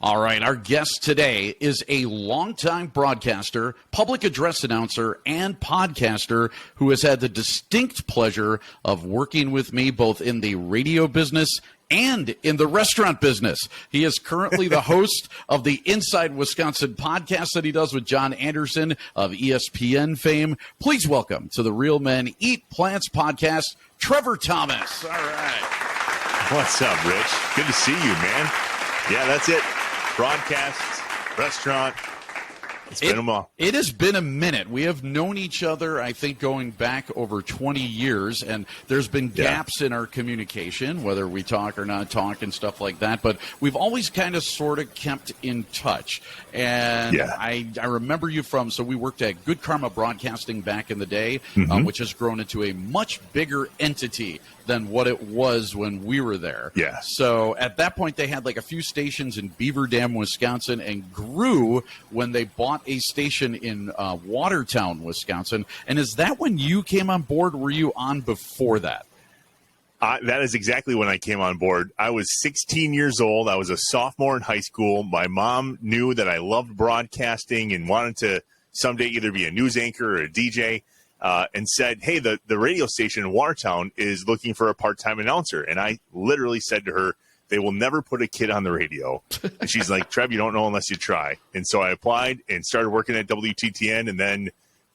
All right, our guest today is a longtime broadcaster, public address announcer, and podcaster who has had the distinct pleasure of working with me both in the radio business and in the restaurant business. He is currently the host of the Inside Wisconsin podcast that he does with John Anderson of ESPN fame. Please welcome to the Real Men Eat Plants podcast, Trevor Thomas. All right. What's up, Rich? Good to see you, man. Yeah, that's it. Broadcast, restaurant. It's been a while. It has been a minute. We have known each other, I think, going back over 20 years, and there's been gaps in our communication, whether we talk or not talk and stuff like that, but we've always kind of sort of kept in touch. And I remember you so we worked at Good Karma Broadcasting back in the day, which has grown into a much bigger entity than what it was when we were there. Yeah. So at that point, they had like a few stations in Beaver Dam, Wisconsin, and grew when they bought a station in Watertown, Wisconsin. And is that when you came on board? Were you on before that? That is exactly when I came on board. I was 16 years old. I was a sophomore in high school. My mom knew that I loved broadcasting and wanted to someday either be a news anchor or a DJ. And said, hey, the radio station in Watertown is looking for a part-time announcer. And I literally said to her, they will never put a kid on the radio. And she's like, Trev, you don't know unless you try. And so I applied and started working at WTTN and then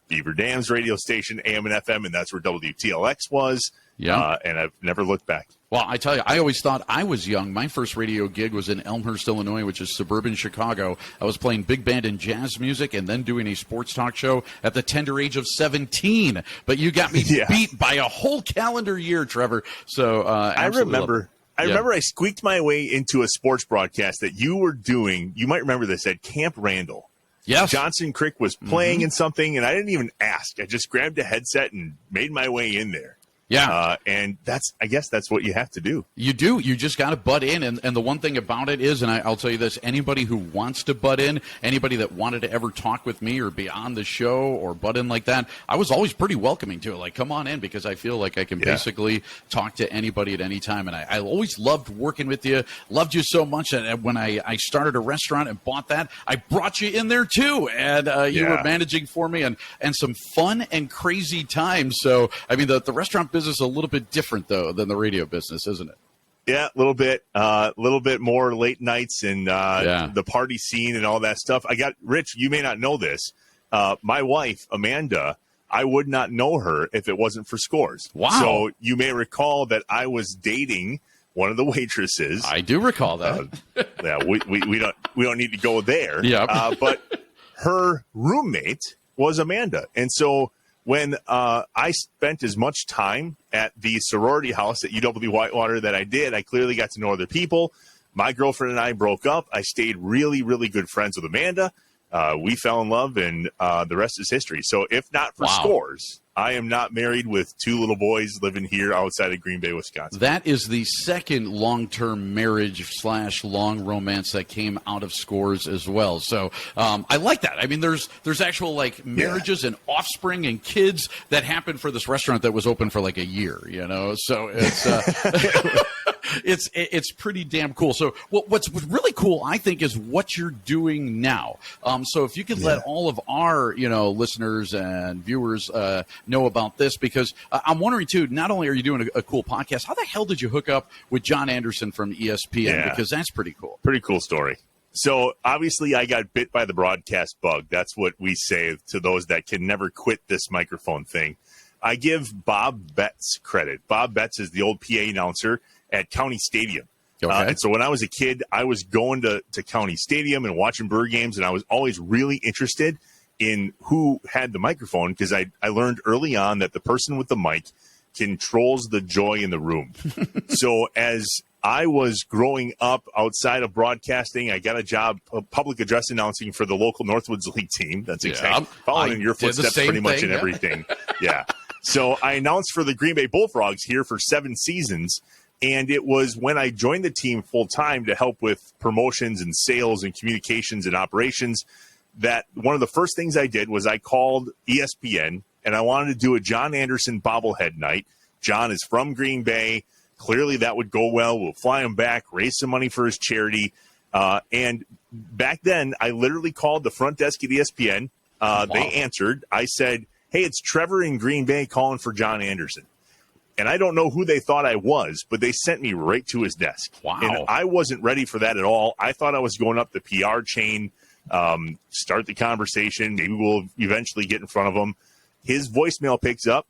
Beaver Dam's radio station, AM and FM, and that's where WTLX was. Yeah. And I've never looked back. Well, I tell you, I always thought I was young. My first radio gig was in Elmhurst, Illinois, which is suburban Chicago. I was playing big band and jazz music and then doing a sports talk show at the tender age of 17. But you got me beat by a whole calendar year, Trevor. So I remember I squeaked my way into a sports broadcast that you were doing. You might remember this at Camp Randall. Yes. Johnson Crick was playing in something, and I didn't even ask. I just grabbed a headset and made my way in there. Yeah. And I guess that's what you have to do. You do. You just got to butt in. And the one thing about it is, and I'll tell you this, anybody who wants to butt in, anybody that wanted to ever talk with me or be on the show or butt in like that, I was always pretty welcoming to it. Like, come on in, because I feel like I can basically talk to anybody at any time. And I always loved working with you, loved you so much. And when I started a restaurant and bought that, I brought you in there too. And you were managing for me and some fun and crazy times. So, I mean, the restaurant business is a little bit different, though, than the radio business, isn't it? Yeah, a little bit more late nights and the party scene and all that stuff. Rich, you may not know this. My wife, Amanda, I would not know her if it wasn't for Scores. Wow. So you may recall that I was dating one of the waitresses. I do recall that. We don't need to go there. Yeah. But her roommate was Amanda. And so when I spent as much time at the sorority house at UW-Whitewater that I did, I clearly got to know other people. My girlfriend and I broke up. I stayed really, really good friends with Amanda. We fell in love, and the rest is history. So if not for Scores, I am not married with two little boys living here outside of Green Bay, Wisconsin. That is the second long-term marriage / long romance that came out of Scores as well. So I like that. I mean, there's actual like marriages and offspring and kids that happened for this restaurant that was open for like a year, you know? So it's it's pretty damn cool. So what's really cool, I think, is what you're doing now. So if you could let all of our listeners and viewers know about this, because I'm wondering too, not only are you doing a cool podcast, how the hell did you hook up with John Anderson from ESPN? Because that's pretty cool. Pretty cool story. So obviously I got bit by the broadcast bug. That's what we say to those that can never quit this microphone thing. I give Bob Betts credit. Bob Betts is the old PA announcer at County Stadium. Okay. And so when I was a kid, I was going to County Stadium and watching Bird games, and I was always really interested in who had the microphone, because I learned early on that the person with the mic controls the joy in the room. So as I was growing up outside of broadcasting, I got a job public address announcing for the local Northwoods League team. That's exactly following in your footsteps pretty much in everything. Yeah. So I announced for the Green Bay Bullfrogs here for 7 seasons. And it was when I joined the team full time to help with promotions and sales and communications and operations that one of the first things I did was I called ESPN, and I wanted to do a John Anderson bobblehead night. John is from Green Bay. Clearly that would go well. We'll fly him back, raise some money for his charity. And back then, I literally called the front desk at ESPN. They answered. I said, hey, it's Trevor in Green Bay calling for John Anderson. And I don't know who they thought I was, but they sent me right to his desk. Wow. And I wasn't ready for that at all. I thought I was going up the PR chain, start the conversation. Maybe we'll eventually get in front of him. His voicemail picks up.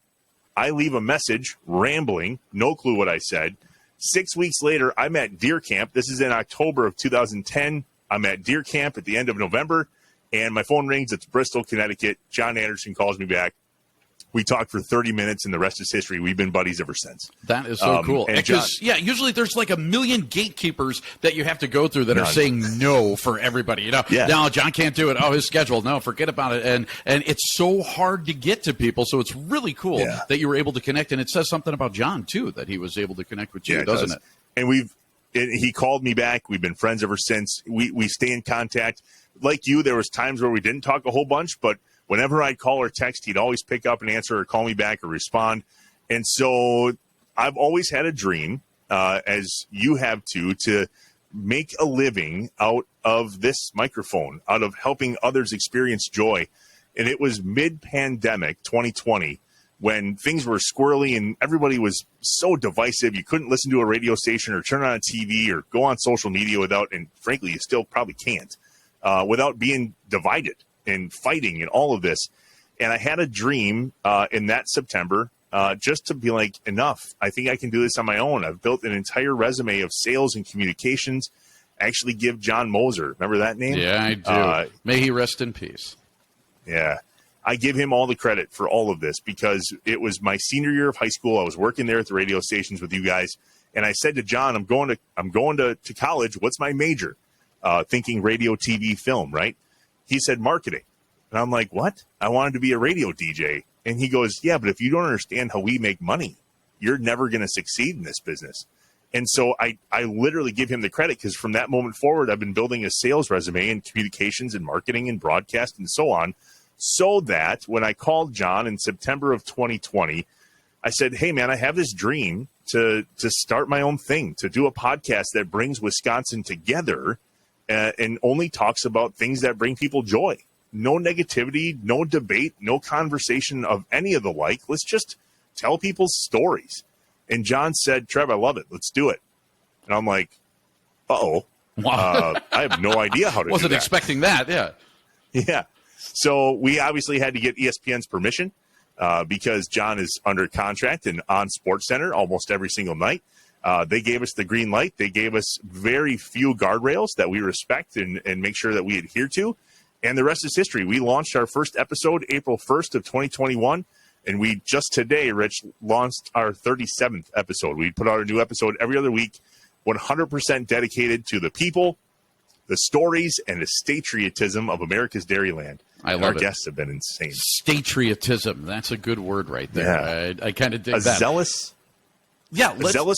I leave a message, rambling, no clue what I said. 6 weeks later, I'm at Deer Camp. This is in October of 2010. I'm at Deer Camp at the end of November, and my phone rings. It's Bristol, Connecticut. John Anderson calls me back. We talked for 30 minutes, and the rest is history. We've been buddies ever since. That is so cool. Because, usually there's like a million gatekeepers that you have to go through that are saying no for everybody. You know, no, John can't do it. Oh, his schedule. No, forget about it. And it's so hard to get to people. So it's really cool that you were able to connect. And it says something about John, too, that he was able to connect with you, doesn't it? And he called me back. We've been friends ever since. We stay in contact. Like you, there was times where we didn't talk a whole bunch, but whenever I'd call or text, he'd always pick up and answer or call me back or respond. And so I've always had a dream, as you have too, to make a living out of this microphone, out of helping others experience joy. And it was mid-pandemic 2020 when things were squirrely and everybody was so divisive. You couldn't listen to a radio station or turn on a TV or go on social media without, and frankly, you still probably can't, without being divided and fighting and all of this. And I had a dream in that September just to be like, enough. I think I can do this on my own. I've built an entire resume of sales and communications. Actually give John Moser, remember that name? Yeah, I do. May he rest in peace. Yeah. I give him all the credit for all of this because it was my senior year of high school. I was working there at the radio stations with you guys. And I said to John, I'm going to college. What's my major? Thinking radio, TV, film, right? He said marketing. And I'm like, what? I wanted to be a radio DJ. And he goes, yeah, but if you don't understand how we make money, you're never going to succeed in this business. And so I literally give him the credit because from that moment forward, I've been building a sales resume in communications and marketing and broadcast and so on, so that when I called John in September of 2020, I said, hey, man, I have this dream to start my own thing, to do a podcast that brings Wisconsin together and only talks about things that bring people joy. No negativity, no debate, no conversation of any of the like. Let's just tell people's stories. And John said, Trev, I love it. Let's do it. And I'm like, uh-oh. Wow. I have no idea how to do that. Wasn't expecting that, yeah. Yeah. So we obviously had to get ESPN's permission because John is under contract and on SportsCenter almost every single night. They gave us the green light. They gave us very few guardrails that we respect and make sure that we adhere to. And the rest is history. We launched our first episode April 1st of 2021. And we just today, Rich, launched our 37th episode. We put out a new episode every other week, 100% dedicated to the people, the stories, and the statriotism of America's Dairyland. I love it. Our guests have been insane. Statriotism. That's a good word right there. Yeah. I kind of dig that. Zealous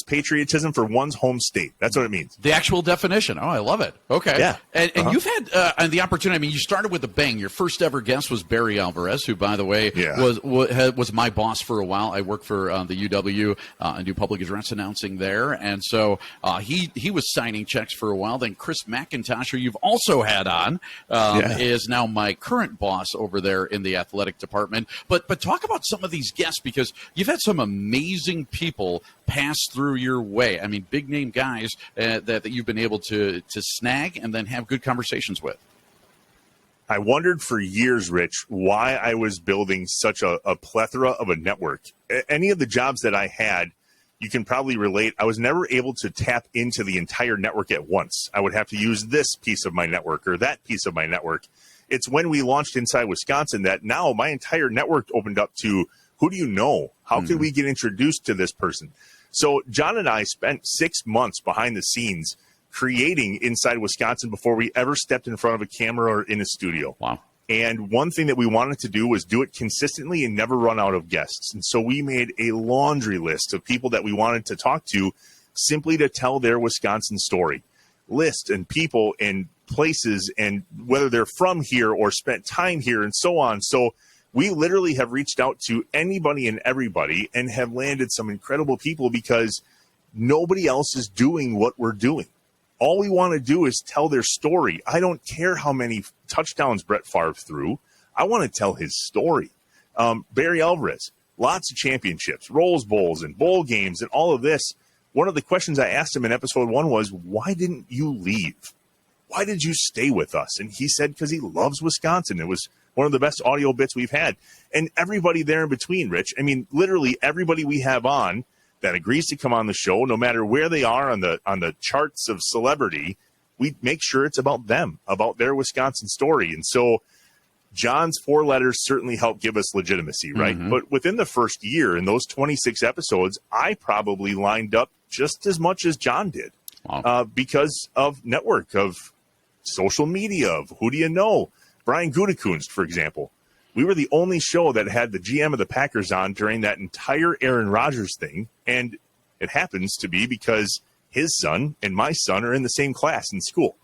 patriotism for one's home state. That's what it means. The actual definition. Oh, I love it. Okay. Yeah. And you've had the opportunity. I mean, you started with a bang. Your first ever guest was Barry Alvarez, who, by the way, was my boss for a while. I work for the UW and do public address announcing there. And so he was signing checks for a while. Then Chris McIntosh, who you've also had on, is now my current boss over there in the athletic department. But talk about some of these guests, because you've had some amazing people pass through your way. I mean, big name guys that you've been able to snag and then have good conversations with. I wondered for years, Rich, why I was building such a plethora of a network. Any of the jobs that I had, you can probably relate. I was never able to tap into the entire network at once. I would have to use this piece of my network or that piece of my network. It's when we launched Inside Wisconsin that now my entire network opened up to, who do you know? How can we get introduced to this person? So John and I spent 6 months behind the scenes creating Inside Wisconsin before we ever stepped in front of a camera or in a studio. Wow. And one thing that we wanted to do was do it consistently and never run out of guests. And so we made a laundry list of people that we wanted to talk to simply to tell their Wisconsin story. List and people and places and whether they're from here or spent time here and so on. So we literally have reached out to anybody and everybody and have landed some incredible people because nobody else is doing what we're doing. All we want to do is tell their story. I don't care how many touchdowns Brett Favre threw. I want to tell his story. Barry Alvarez, lots of championships, Rose Bowls and bowl games and all of this. One of the questions I asked him in episode 1 was, why didn't you leave? Why did you stay with us? And he said, because he loves Wisconsin. It was one of the best audio bits we've had. And everybody there in between, Rich. I mean, literally everybody we have on that agrees to come on the show, no matter where they are on the charts of celebrity, we make sure it's about them, about their Wisconsin story. And so John's 4 letters certainly helped give us legitimacy, right? Mm-hmm. But within the first year, in those 26 episodes, I probably lined up just as much as John did. Wow. Because of network, of social media, of who do you know? Brian Gutekunst, for example. We were the only show that had the GM of the Packers on during that entire Aaron Rodgers thing. And it happens to be because his son and my son are in the same class in school.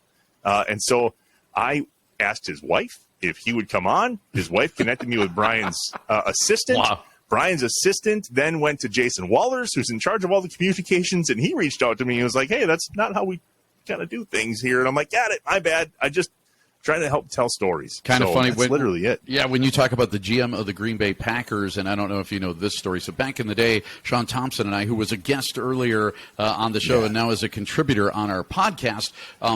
And so I asked his wife if he would come on. His wife connected me with Brian's assistant. Wow. Brian's assistant then went to Jason Wallers, who's in charge of all the communications, and he reached out to me and was like, hey, that's not how we kind of do things here. And I'm like, got it, my bad. I just trying to help tell stories. Kind of funny. That's literally it. Yeah, when you talk about the GM of the Green Bay Packers, and I don't know if you know this story. So back in the day, Sean Thompson and I, who was a guest earlier on the show and now is a contributor on our podcast,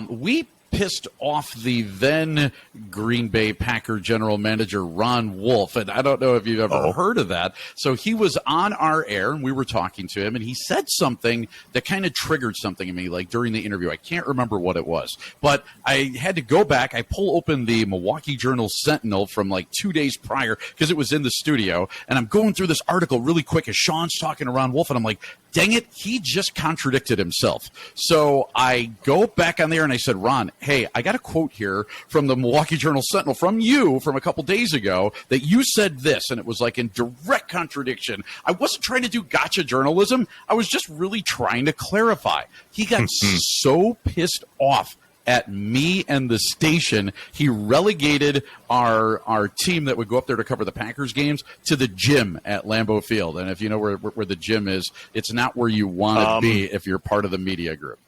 we pissed off the then Green Bay Packer general manager, Ron Wolf. And I don't know if you've ever heard of that. So he was on our air and we were talking to him and he said something that kind of triggered something in me, like during the interview. I can't remember what it was, but I had to go back. I pull open the Milwaukee Journal-Sentinel from like 2 days prior because it was in the studio. And I'm going through this article really quick as Sean's talking to Ron Wolf. And I'm like, dang it, he just contradicted himself. So I go back on there and I said, Ron, hey, I got a quote here from the Milwaukee Journal-Sentinel from you from a couple days ago that you said this, and it was like in direct contradiction. I wasn't trying to do gotcha journalism. I was just really trying to clarify. He got so pissed off at me and the station, he relegated our team that would go up there to cover the Packers games to the gym at Lambeau Field. And if you know where the gym is, it's not where you want to be if you're part of the media group.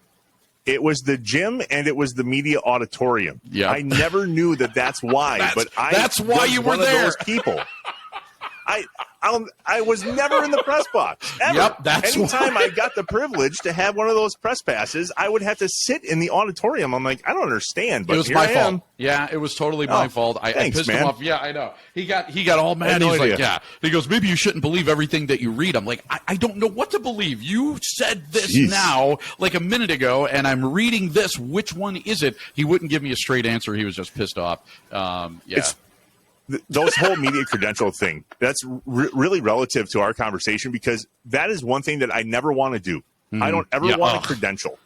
It was the gym and it was the media auditorium. Yeah, I never knew that's why. That's why you were there. Those people. I was never in the press box, ever. Yep, Anytime I got the privilege to have one of those press passes, I would have to sit in the auditorium. I'm like, I don't understand, but it was here my I fault. am. Yeah, it was totally my fault. I pissed him off. Yeah, I know. He got all mad. He's like, yeah. He goes, maybe you shouldn't believe everything that you read. I'm like, I don't know what to believe. You said this now, like a minute ago, and I'm reading this. Which one is it? He wouldn't give me a straight answer. He was just pissed off. Those whole media credential thing, that's really relative to our conversation because that is one thing that I never want to do. Mm-hmm. I don't ever want a credential.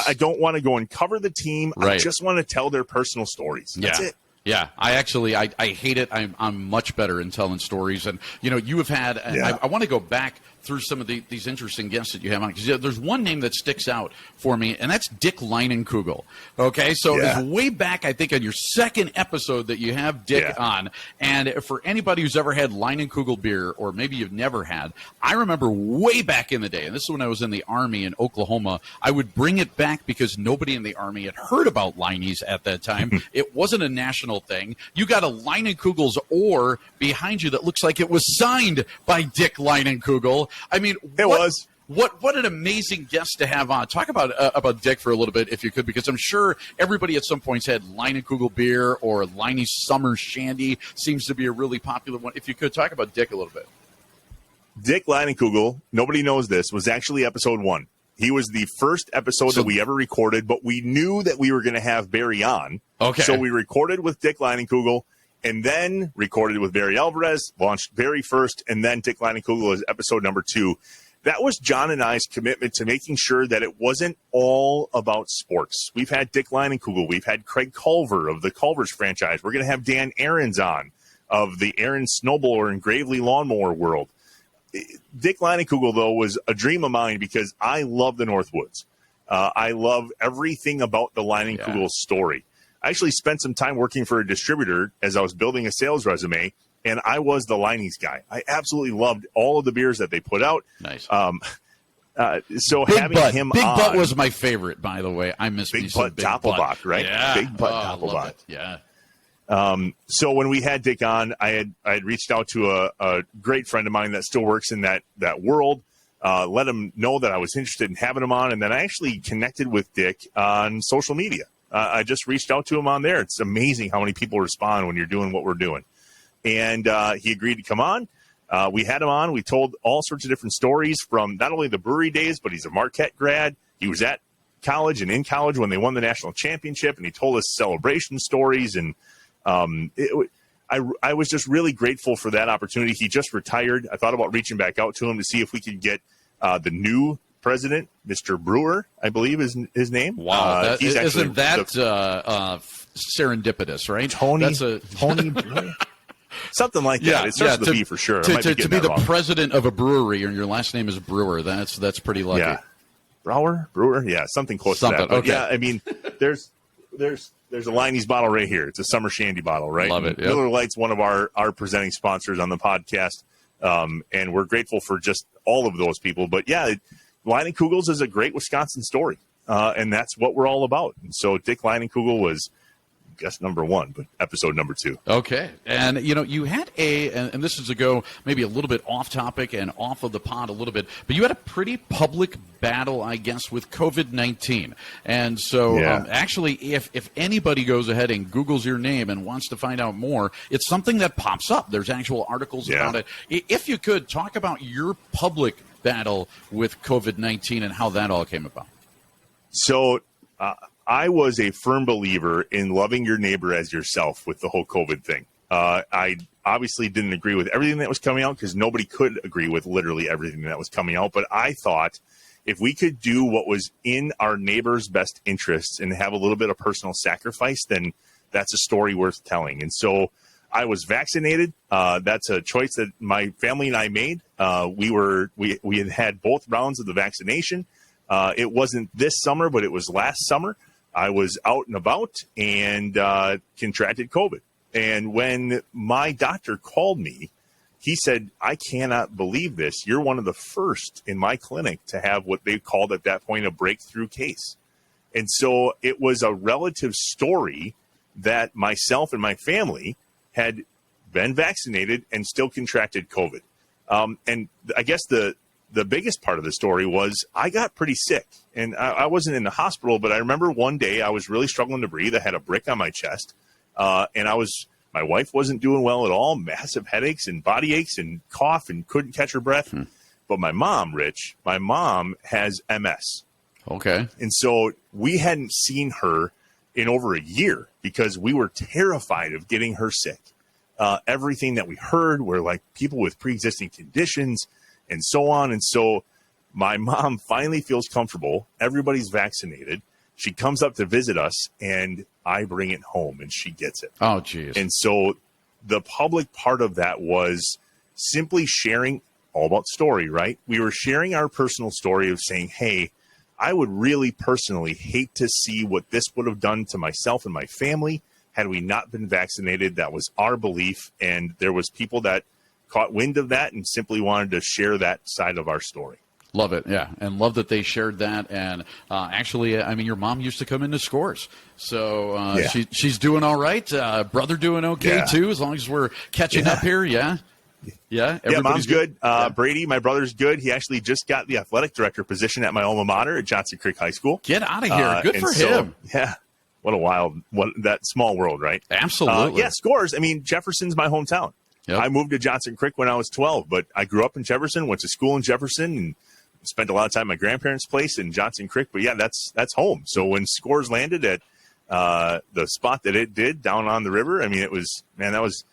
I don't want to go and cover the team. Right. I just want to tell their personal stories. That's it. Yeah, I hate it. I'm much better in telling stories. And, you have had, I want to go back through some of these interesting guests that you have on, because there's one name that sticks out for me, and that's Dick Leinenkugel. Okay, so it's way back, I think, on your second episode that you have Dick on. And for anybody who's ever had Leinenkugel beer, or maybe you've never had, I remember way back in the day, and this is when I was in the Army in Oklahoma, I would bring it back because nobody in the Army had heard about Leine's at that time. It wasn't a national thing. You got a Leinenkugel's oar behind you that looks like it was signed by Dick Leinenkugel. I mean, what an amazing guest to have on. Talk about Dick for a little bit, if you could, because I'm sure everybody at some points had Leinenkugel beer or Leine's Summer Shandy seems to be a really popular one. If you could talk about Dick a little bit. Dick Leinenkugel, nobody knows this, was actually episode 1. He was the first episode that we ever recorded, but we knew that we were going to have Barry on. Okay. So we recorded with Dick Leinenkugel, and then recorded with Barry Alvarez, launched Barry first, and then Dick Leinenkugel as episode number 2. That was John and I's commitment to making sure that it wasn't all about sports. We've had Dick Leinenkugel. We've had Craig Culver of the Culver's franchise. We're going to have Dan Aarons on of the Aarons Snowblower and Gravely Lawnmower world. Dick Leinenkugel, though, was a dream of mine because I love the Northwoods. I love everything about the Leinenkugel story. I actually spent some time working for a distributor as I was building a sales resume, and I was the Leine's guy. I absolutely loved all of the beers that they put out. Nice. So Big having Butt. him Big on, Butt was my favorite, by the way. I miss me Big some Butt Big Doppelbach, Butt. right? Yeah. Big Butt I love Doppelbach. it. Yeah. So when we had Dick on, I had reached out to a great friend of mine that still works in that world. Let him know that I was interested in having him on, and then I actually connected with Dick on social media. I just reached out to him on there. It's amazing how many people respond when you're doing what we're doing. And he agreed to come on. We had him on. We told all sorts of different stories from not only the brewery days, but he's a Marquette grad. He was at college and in college when they won the national championship, and he told us celebration stories. And I was just really grateful for that opportunity. He just retired. I thought about reaching back out to him to see if we could get the new president, Mr. Brewer, I believe is his name. Wow. Isn't that serendipitous, right? Tony Brewer? Something like that. It starts with a B for sure. To be the president of a brewery and your last name is Brewer, that's pretty lucky. Yeah. Brewer? Yeah, something close to that. But yeah, I mean, there's a Liney's bottle right here. It's a summer shandy bottle, right? Love it. Yep. Miller Lite's one of our presenting sponsors on the podcast. And we're grateful for just all of those people. But yeah, Leinenkugels is a great Wisconsin story. And that's what we're all about. And so Dick Leinenkugel was guest number 1, but episode number 2. Okay. And, you had and this is to go maybe a little bit off topic and off of the pod a little bit, but you had a pretty public battle, I guess, with COVID-19. And so actually, if anybody goes ahead and Googles your name and wants to find out more, it's something that pops up. There's actual articles about it. If you could, talk about your public battle with COVID-19 and how that all came about. So, I was a firm believer in loving your neighbor as yourself with the whole COVID thing. I obviously didn't agree with everything that was coming out because nobody could agree with literally everything that was coming out. But I thought if we could do what was in our neighbor's best interests and have a little bit of personal sacrifice, then that's a story worth telling. And so I was vaccinated. That's a choice that my family and I made. We had both rounds of the vaccination. It wasn't this summer, but it was last summer. I was out and about and contracted COVID. And when my doctor called me, he said, I cannot believe this. You're one of the first in my clinic to have what they called at that point a breakthrough case. And so it was a relative story that myself and my family had been vaccinated and still contracted COVID. And I guess the biggest part of the story was I got pretty sick, and I wasn't in the hospital, but I remember one day I was really struggling to breathe. I had a brick on my chest, and my wife wasn't doing well at all, massive headaches and body aches and cough and couldn't catch her breath. But my mom, Rich, has MS. Okay. And so we hadn't seen her in over a year because we were terrified of getting her sick. Everything that we heard were like people with pre-existing conditions and so on. And so my mom finally feels comfortable. Everybody's vaccinated. She comes up to visit us, and I bring it home, and she gets it. Oh, geez. And so the public part of that was simply sharing all about story, right? We were sharing our personal story of saying, hey, I would really personally hate to see what this would have done to myself and my family had we not been vaccinated. That was our belief. And there was people that caught wind of that and simply wanted to share that side of our story. Love it, yeah, and love that they shared that. And actually, I mean, your mom used to come into Scores, so she's doing all right. Brother doing okay too, as long as we're catching up here. Yeah. Mom's good. Brady, my brother's good. He actually just got the athletic director position at my alma mater at Johnson Creek High School. Get out of here! Good for him. Yeah. What a that small world, right? Absolutely. Scores. I mean, Jefferson's my hometown. Yep. I moved to Johnson Creek when I was 12, but I grew up in Jefferson, went to school in Jefferson, and spent a lot of time at my grandparents' place in Johnson Creek. But yeah, that's home. So when Scores landed at the spot that it did down on the river, I mean, I was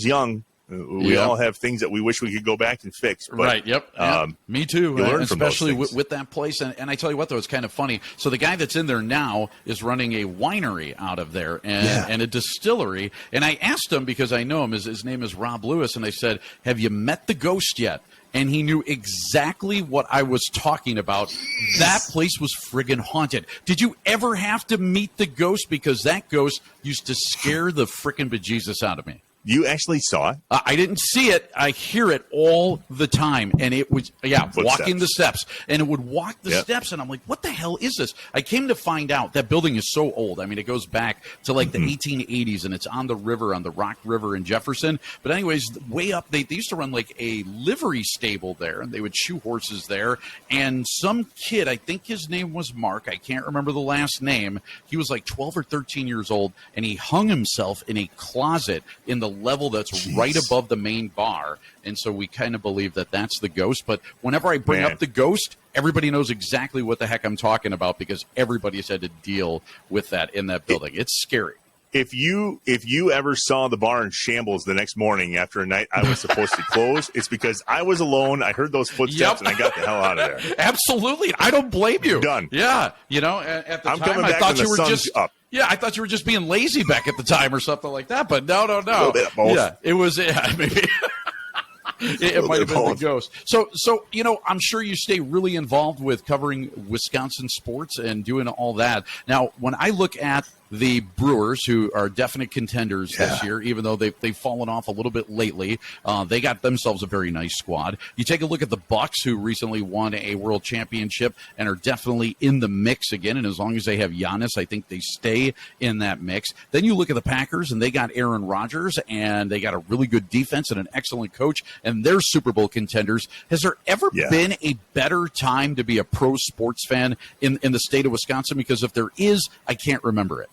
young. We all have things that we wish we could go back and fix. But, right. Yep. Me too. Especially with that place. And I tell you what, though, it's kind of funny. So the guy that's in there now is running a winery out of there and a distillery. And I asked him, because I know him, his name is Rob Lewis, and I said, have you met the ghost yet? And he knew exactly what I was talking about. That place was friggin' haunted. Did you ever have to meet the ghost? Because that ghost used to scare the frickin' bejesus out of me. You actually saw it? I didn't see it. I hear it all the time. And it was, walking the steps. And it would walk the steps. And I'm like, what the hell is this? I came to find out that building is so old. I mean, it goes back to like the 1880s, and it's on the river, on the Rock River in Jefferson. But anyways, way up, they used to run like a livery stable there, and they would shoe horses there. And some kid, I think his name was Mark, I can't remember the last name. He was like 12 or 13 years old, and he hung himself in a closet in the level that's right above the main bar. And so we kind of believe that that's the ghost. But whenever I bring up the ghost, everybody knows exactly what the heck I'm talking about, because everybody's had to deal with that in that building. It's scary. If you ever saw the bar in shambles the next morning after a night I was supposed to close, it's because I was alone. I heard those footsteps and I got the hell out of there. Absolutely. I don't blame you. Done. Yeah. You know, at the I'm time coming I back thought when you the were sun's just up. Yeah, I thought you were just being lazy back at the time or something like that. But no. A little bit of both. Yeah, it was maybe. It might have been the ghost. So you know, I'm sure you stay really involved with covering Wisconsin sports and doing all that. Now, when I look at the Brewers, who are definite contenders this year, even though they've fallen off a little bit lately, they got themselves a very nice squad. You take a look at the Bucks, who recently won a world championship and are definitely in the mix again. And as long as they have Giannis, I think they stay in that mix. Then you look at the Packers, and they got Aaron Rodgers, and they got a really good defense and an excellent coach, and they're Super Bowl contenders. Has there ever been a better time to be a pro sports fan in the state of Wisconsin? Because if there is, I can't remember it.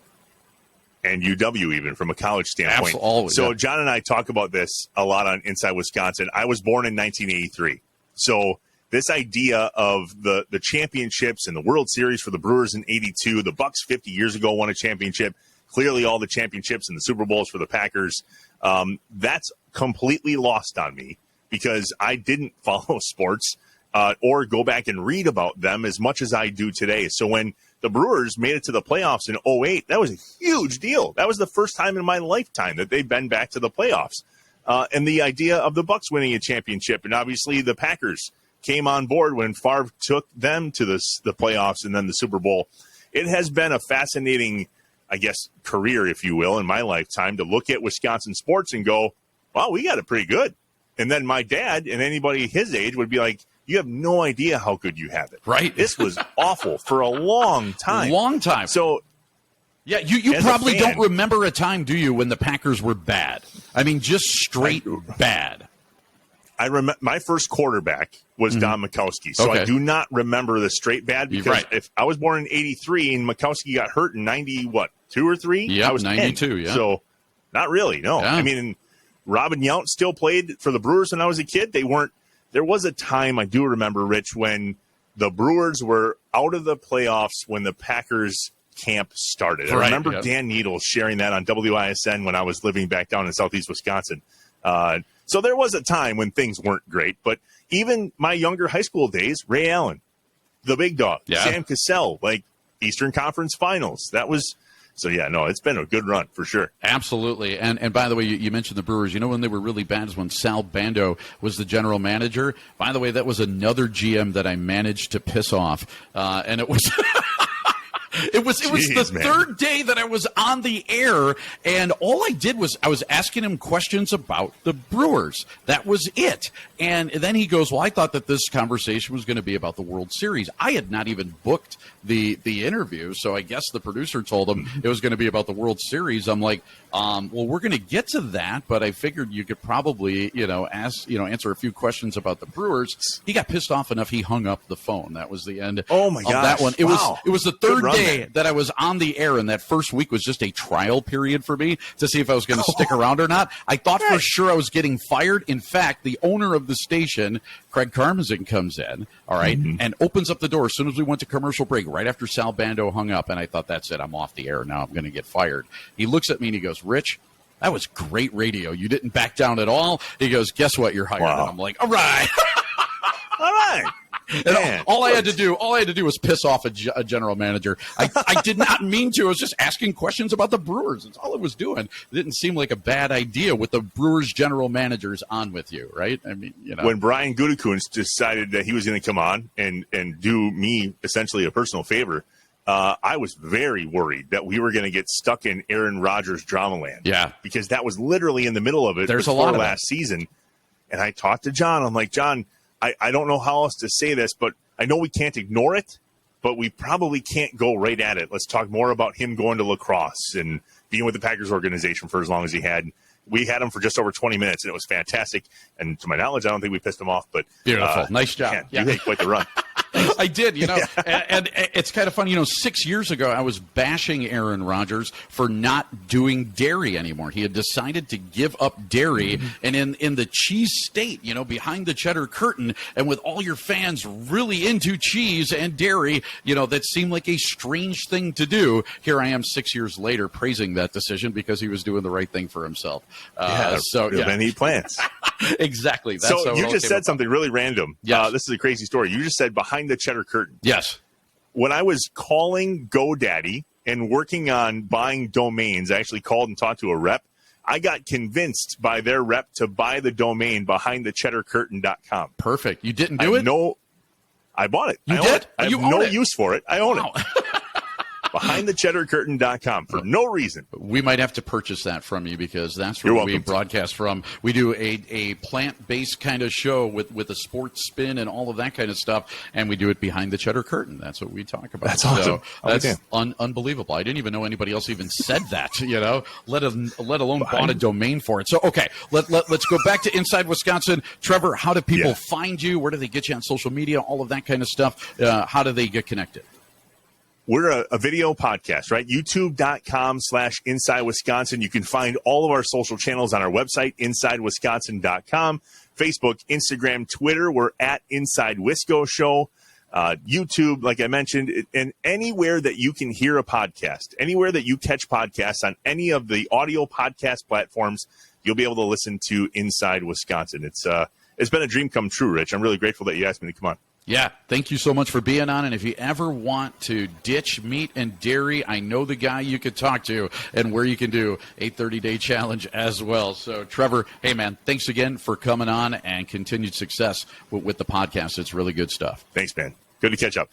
And UW, even from a college standpoint. Absolutely. So John and I talk about this a lot on Inside Wisconsin. I was born in 1983. So this idea of the championships and the World Series for the Brewers in 82, the Bucks 50 years ago won a championship. Clearly all the championships and the Super Bowls for the Packers. That's completely lost on me because I didn't follow sports or go back and read about them as much as I do today. So when the Brewers made it to the playoffs in 08, that was a huge deal. That was the first time in my lifetime that they've been back to the playoffs. And the idea of the Bucks winning a championship, and obviously the Packers came on board when Favre took them to the playoffs and then the Super Bowl. It has been a fascinating, I guess, career, if you will, in my lifetime to look at Wisconsin sports and go, wow, we got it pretty good. And then my dad and anybody his age would be like, you have no idea how good you have it. Right. This was awful for a long time. Long time. So, yeah, you probably don't remember a time, do you, when the Packers were bad? I mean, just straight bad. I remember my first quarterback was Don Mikowski. So I do not remember the straight bad because if I was born in 83 and Mikowski got hurt in 90, 2 or 3? Yeah, I was 92, 10. yeah. So not really, no. Yeah. I mean, Robin Yount still played for the Brewers when I was a kid. They weren't. There was a time, I do remember, Rich, when the Brewers were out of the playoffs when the Packers camp started. I remember Dan Needles sharing that on WISN when I was living back down in southeast Wisconsin. So there was a time when things weren't great. But even my younger high school days, Ray Allen, the big dog, Sam Cassell, like Eastern Conference Finals. That was... So, yeah, no, it's been a good run for sure. Absolutely. And by the way, you mentioned the Brewers. You know when they were really bad is when Sal Bando was the general manager. By the way, that was another GM that I managed to piss off. And it was... It was the third day that I was on the air, and all I did was I was asking him questions about the Brewers. That was it. And then he goes, well, I thought that this conversation was going to be about the World Series. I had not even booked the interview, so I guess the producer told him it was going to be about the World Series. I'm like, well, we're going to get to that, but I figured you could probably, answer a few questions about the Brewers. He got pissed off enough he hung up the phone. That was the end of that one. It was the third day man. That I was on the air, and that first week was just a trial period for me to see if I was going to stick around or not. I thought for sure I was getting fired. In fact, the owner of the station, Craig Karmazin, comes in, all right, and opens up the door as soon as we went to commercial break, right after Sal Bando hung up, and I thought, that's it, I'm off the air now, I'm going to get fired. He looks at me and he goes, Rich, that was great radio. You didn't back down at all. He goes, guess what, you're hired. Wow. And I'm like, all right. All right. And all I had to do was piss off a general manager. I did not mean to. I was just asking questions about the Brewers. That's all I was doing. It didn't seem like a bad idea with the Brewers general managers on with you, right? I mean, when Brian Gutekunst decided that he was going to come on and do me essentially a personal favor, I was very worried that we were going to get stuck in Aaron Rodgers drama land. Yeah. Because that was literally in the middle of it. There's a lot of last season. And I talked to John. I'm like, John, I don't know how else to say this, but I know we can't ignore it, but we probably can't go right at it. Let's talk more about him going to lacrosse and being with the Packers organization for as long as he had. We had him for just over 20 minutes, and it was fantastic. And to my knowledge, I don't think we pissed him off. But beautiful. Nice job. You made quite the run. I did, and it's kind of funny. 6 years ago, I was bashing Aaron Rodgers for not doing dairy anymore. He had decided to give up dairy, and in the cheese state, behind the cheddar curtain, and with all your fans really into cheese and dairy, that seemed like a strange thing to do. Here I am 6 years later praising that decision because he was doing the right thing for himself. Then he plans. Exactly. That's so you just said something really random. Yes. This is a crazy story. You just said behind the cheddar curtain. Yes. When I was calling GoDaddy and working on buying domains, I actually called and talked to a rep. I got convinced by their rep to buy the domain behindthecheddarcurtain.com. Perfect. You didn't do it? No, I bought it. You did? I have no use for it. I own it. BehindTheCheddarCurtain.com for no reason. We might have to purchase that from you because that's where we broadcast from. We do a plant-based kind of show with a sports spin and all of that kind of stuff, and we do it behind the cheddar curtain. That's what we talk about. That's awesome. So that's unbelievable. I didn't even know anybody else even said that, let alone bought a domain for it. So, okay, let's go back to Inside Wisconsin. Trevor, how do people find you? Where do they get you on social media? All of that kind of stuff. How do they get connected? We're a video podcast, right? YouTube.com/Inside Wisconsin. You can find all of our social channels on our website, InsideWisconsin.com. Facebook, Instagram, Twitter. We're at Inside Wisco Show. YouTube, like I mentioned, and anywhere that you can hear a podcast, anywhere that you catch podcasts on any of the audio podcast platforms, you'll be able to listen to Inside Wisconsin. It's been a dream come true, Rich. I'm really grateful that you asked me to come on. Yeah, thank you so much for being on. And if you ever want to ditch meat and dairy, I know the guy you could talk to and where you can do a 30-day challenge as well. So, Trevor, hey, man, thanks again for coming on and continued success with the podcast. It's really good stuff. Thanks, man. Good to catch up.